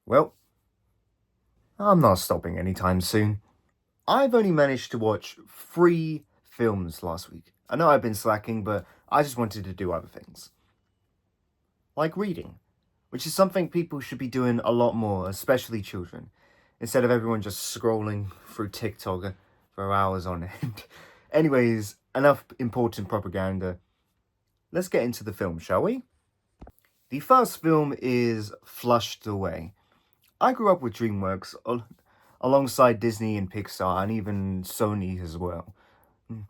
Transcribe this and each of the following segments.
Well, I'm not stopping anytime soon. I've only managed to watch 3 films last week. I know I've been slacking, but I just wanted to do other things. Like reading, which is something people should be doing a lot more, especially children, instead of everyone just scrolling through TikTok for hours on end. Anyways, enough important propaganda. Let's get into the film, shall we? The first film is Flushed Away. I grew up with DreamWorks alongside Disney and Pixar and even Sony as well. Mm,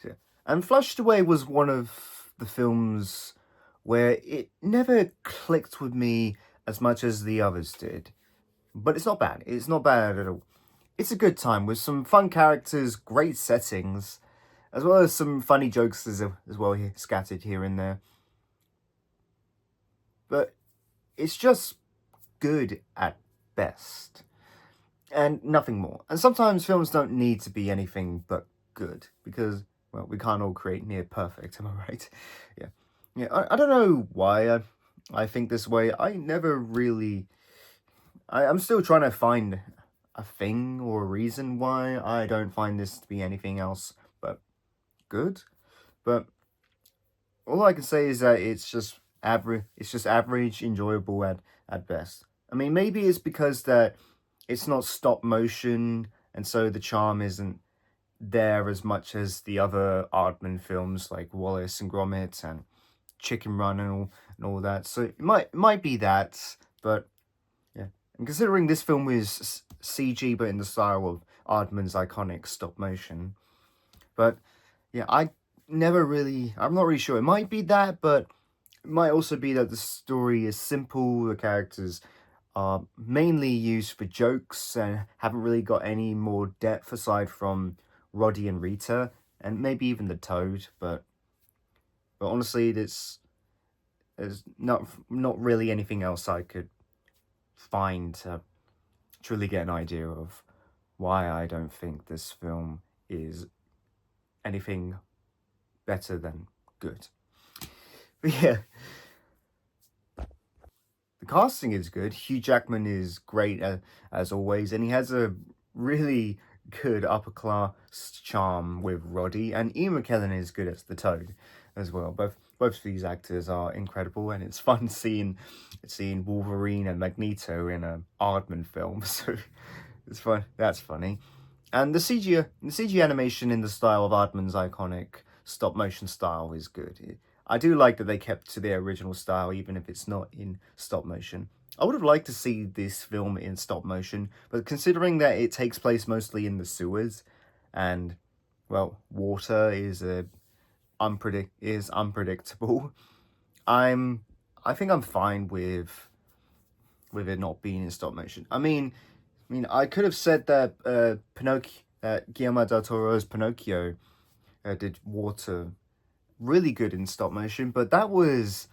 yeah. And Flushed Away was one of the films where it never clicked with me as much as the others did. But it's not bad. It's not bad at all. It's a good time with some fun characters, great settings, as well as some funny jokes as well here, scattered here and there. But it's just good at best. And nothing more. And sometimes films don't need to be anything but good because, well, we can't all create near perfect, am I right? Yeah. Yeah, I don't know why I think this way. I never really. I'm still trying to find a thing or a reason why I don't find this to be anything else but good. But all I can say is that it's just average. It's just average, enjoyable at best. I mean, maybe it's because that it's not stop motion, and so the charm isn't there as much as the other Aardman films like Wallace and Gromit and Chicken Run and all that. So it might be that, but yeah. And considering this film was CG but in the style of Aardman's iconic stop motion, but yeah, I'm not really sure. It might be that, but it might also be that the story is simple, the characters are mainly used for jokes and haven't really got any more depth aside from Roddy and Rita, and maybe even the Toad. But honestly, there's not really anything else I could find to truly get an idea of why I don't think this film is anything better than good. But yeah, the casting is good. Hugh Jackman is great as always, and he has a really good upper class charm with Roddy, and Ian McKellen is good as the Toad as well. Both of these actors are incredible, and it's fun seeing Wolverine and Magneto in a Aardman film. So it's fun. That's funny. And the CG animation in the style of Aardman's iconic stop motion style is good. I do like that they kept to their original style, even if it's not in stop motion. I would have liked to see this film in stop motion, but considering that it takes place mostly in the sewers, and well, water is unpredictable. I think I'm fine with it not being in stop motion. I mean, I could have said that Guillermo del Toro's Pinocchio did water really good in stop motion, but that was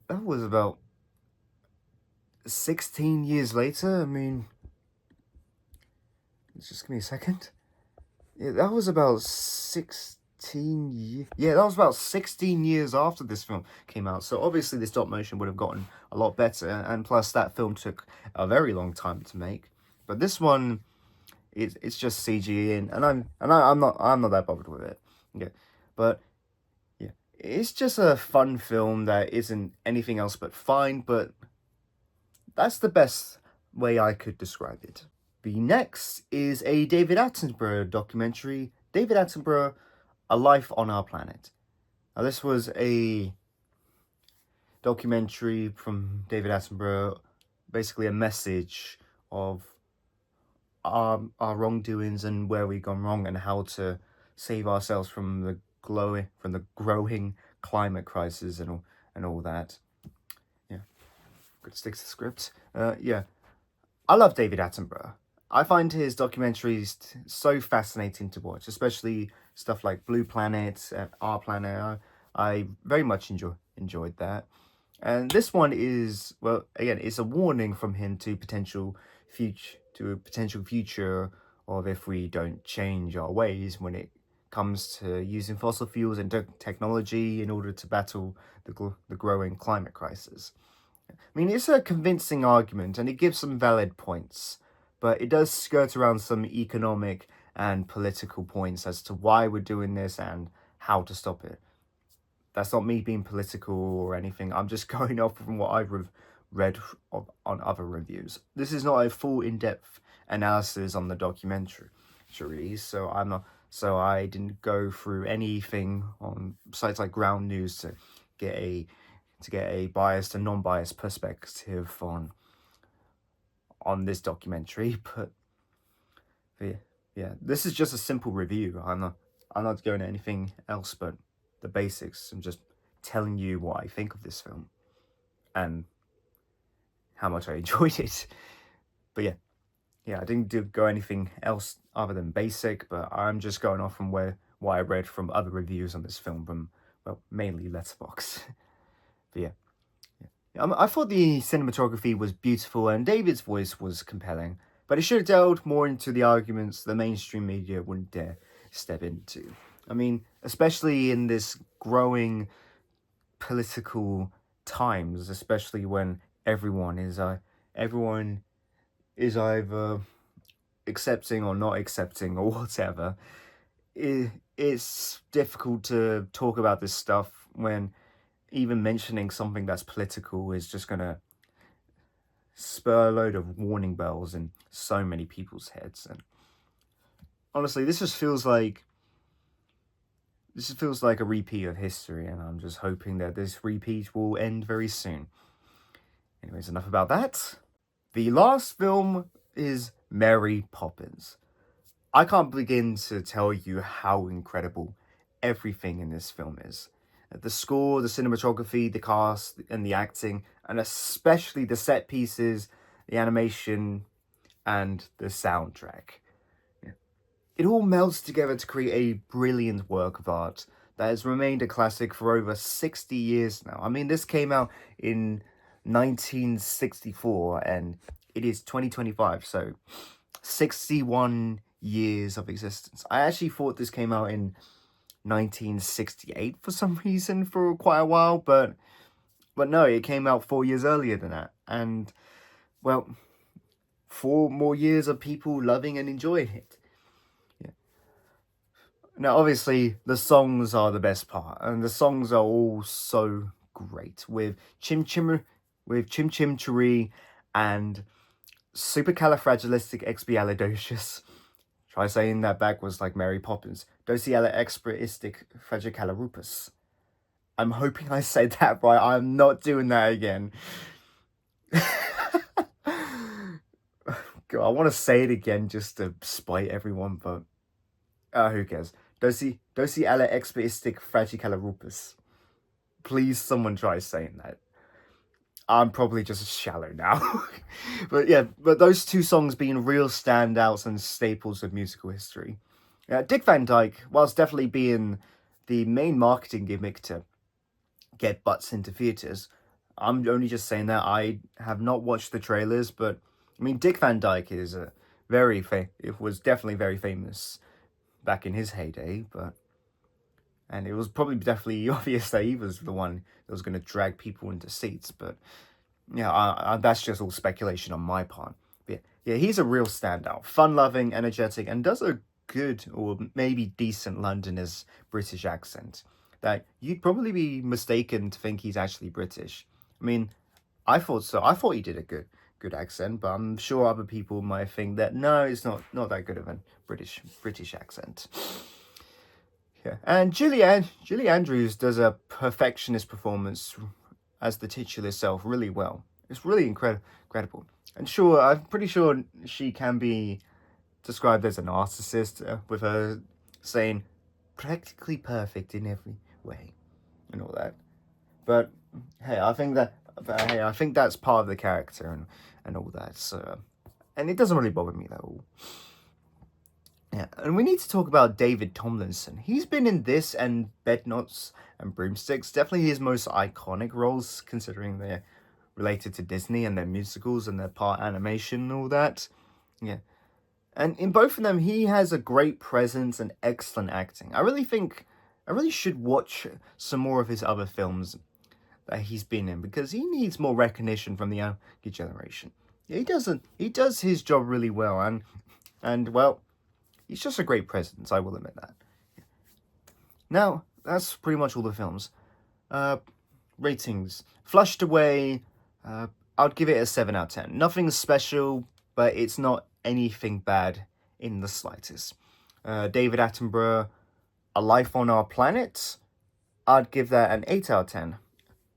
about 16 years later. I mean, just give me a second. Yeah, that was about 16 years. Yeah, that was about 16 years after this film came out. So obviously the stop motion would have gotten a lot better, and plus that film took a very long time to make. But this one, it's just CG, I'm not that bothered with it. Yeah, but yeah, it's just a fun film that isn't anything else but fine. But that's the best way I could describe it. The next is a David Attenborough documentary, David Attenborough, A Life on Our Planet. Now, this was a documentary from David Attenborough, basically a message of our wrongdoings and where we've gone wrong and how to save ourselves from the growing climate crisis and all that. Yeah, good stick to the script. Yeah, I love David Attenborough. I find his documentaries so fascinating to watch, especially stuff like Blue Planet, Our Planet. I very much enjoyed that. And this one is, well, again, it's a warning from him to a potential future of if we don't change our ways when it comes to using fossil fuels and technology in order to battle the growing climate crisis. I mean, it's a convincing argument and it gives some valid points, but it does skirt around some economic and political points as to why we're doing this and how to stop it. That's not me being political or anything. I'm just going off from what I've read on other reviews. This is not a full in-depth analysis on the documentary, so I'm not. So I didn't go through anything on sites like Ground News to get a biased and non-biased perspective on this documentary. But yeah, this is just a simple review. I'm not going to anything else but the basics. I'm just telling you what I think of this film and how much I enjoyed it. But yeah, I didn't go anything else other than basic, but I'm just going off from what I read from other reviews on this film from, well, mainly Letterboxd. But yeah. I thought the cinematography was beautiful and David's voice was compelling, but it should have delved more into the arguments the mainstream media wouldn't dare step into. I mean, especially in this growing political times, especially when everyone is either accepting or not accepting or whatever. It's difficult to talk about this stuff when even mentioning something that's political is just gonna spur a load of warning bells in so many people's heads. And honestly, this feels like a repeat of history, and I'm just hoping that this repeat will end very soon. Anyways, enough about that. The last film is Mary Poppins. I can't begin to tell you how incredible everything in this film is. The score, the cinematography, the cast, and the acting, and especially the set pieces, the animation, and the soundtrack. It all melts together to create a brilliant work of art that has remained a classic for over 60 years now. I mean, this came out in 1964 and it is 2025, so 61 years of existence. I actually thought this came out in 1968 for some reason for quite a while, but no, it came out 4 years earlier than that. And, well, 4 more years of people loving and enjoying it. Now, obviously, the songs are the best part, and the songs are all so great with Chim Chim Cheree and Supercalifragilisticexpialidocious. Try saying that backwards like Mary Poppins. Docialaexpialisticfragilisticexpialidocious. I'm hoping I said that right. I'm not doing that again. God, I want to say it again just to spite everyone, but who cares? Docialaexpialisticfragilisticexpialidocious. Please, someone try saying that. I'm probably just shallow now. But yeah, those two songs being real standouts and staples of musical history. Dick Van Dyke, whilst definitely being the main marketing gimmick to get butts into theatres, I'm only just saying that. I have not watched the trailers, but I mean, Dick Van Dyke is it was definitely very famous back in his heyday, and it was probably definitely obvious that he was the one that was going to drag people into seats, but yeah, that's just all speculation on my part. But yeah, he's a real standout, fun-loving, energetic, and does a good or maybe decent Londoners British accent that you'd probably be mistaken to think he's actually British. I mean, I thought so. I thought he did a good accent, but I'm sure other people might think that no, it's not that good of a British accent. Yeah, and Julie Andrews does a perfectionist performance as the titular self really well. It's really incredible. And sure, I'm pretty sure she can be described as a narcissist, with her saying practically perfect in every way and all that. But hey, I think that's part of the character and all that. So, and it doesn't really bother me at all. Yeah, and we need to talk about David Tomlinson. He's been in this and Bedknobs and Broomsticks, definitely his most iconic roles, considering they're related to Disney and their musicals and their part animation and all that. Yeah, and in both of them, he has a great presence and excellent acting. I really should watch some more of his other films that he's been in, because he needs more recognition from the younger generation. He doesn't. He does his job really well, and well, he's just a great president. I will admit that. Now, that's pretty much all the films. Ratings. Flushed Away, I'd give it a 7 out of 10. Nothing special, but it's not anything bad in the slightest. David Attenborough, A Life on Our Planet, I'd give that an 8 out of 10.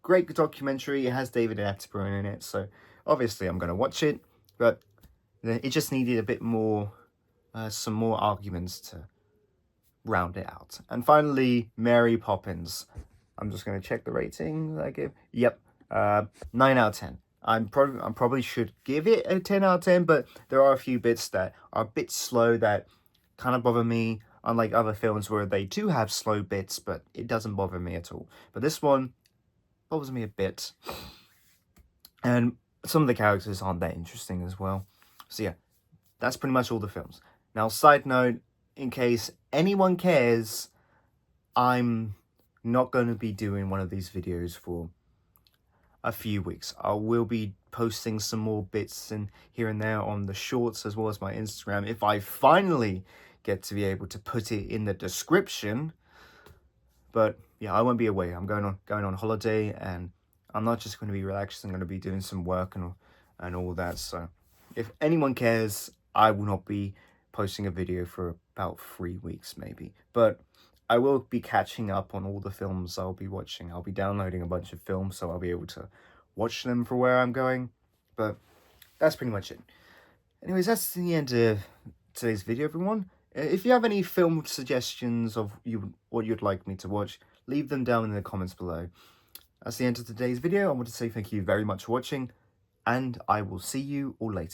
Great documentary. It has David Attenborough in it, so obviously I'm going to watch it, but it just needed a bit more, some more arguments to round it out. And finally, Mary Poppins. I'm just going to check the rating that I give. Yep, 9 out of 10. I probably should give it a 10 out of 10, but there are a few bits that are a bit slow that kind of bother me, unlike other films where they do have slow bits, but it doesn't bother me at all. But this one bothers me a bit. And some of the characters aren't that interesting as well. So yeah, that's pretty much all the films. Now, side note, in case anyone cares, I'm not going to be doing one of these videos for a few weeks. I will be posting some more bits and here and there on the shorts as well as my Instagram if I finally get to be able to put it in the description. But yeah, I won't be away. I'm going on holiday, and I'm not just going to be relaxed. I'm going to be doing some work and all that. So if anyone cares, I will not be posting a video for about 3 weeks maybe. But I will be catching up on all the films I'll be watching. I'll be downloading a bunch of films, so I'll be able to watch them for where I'm going. But that's pretty much it. Anyways, that's the end of today's video, everyone. If you have any film suggestions of what you'd like me to watch, leave them down in the comments below. That's the end of today's video. I want to say thank you very much for watching, and I will see you all later.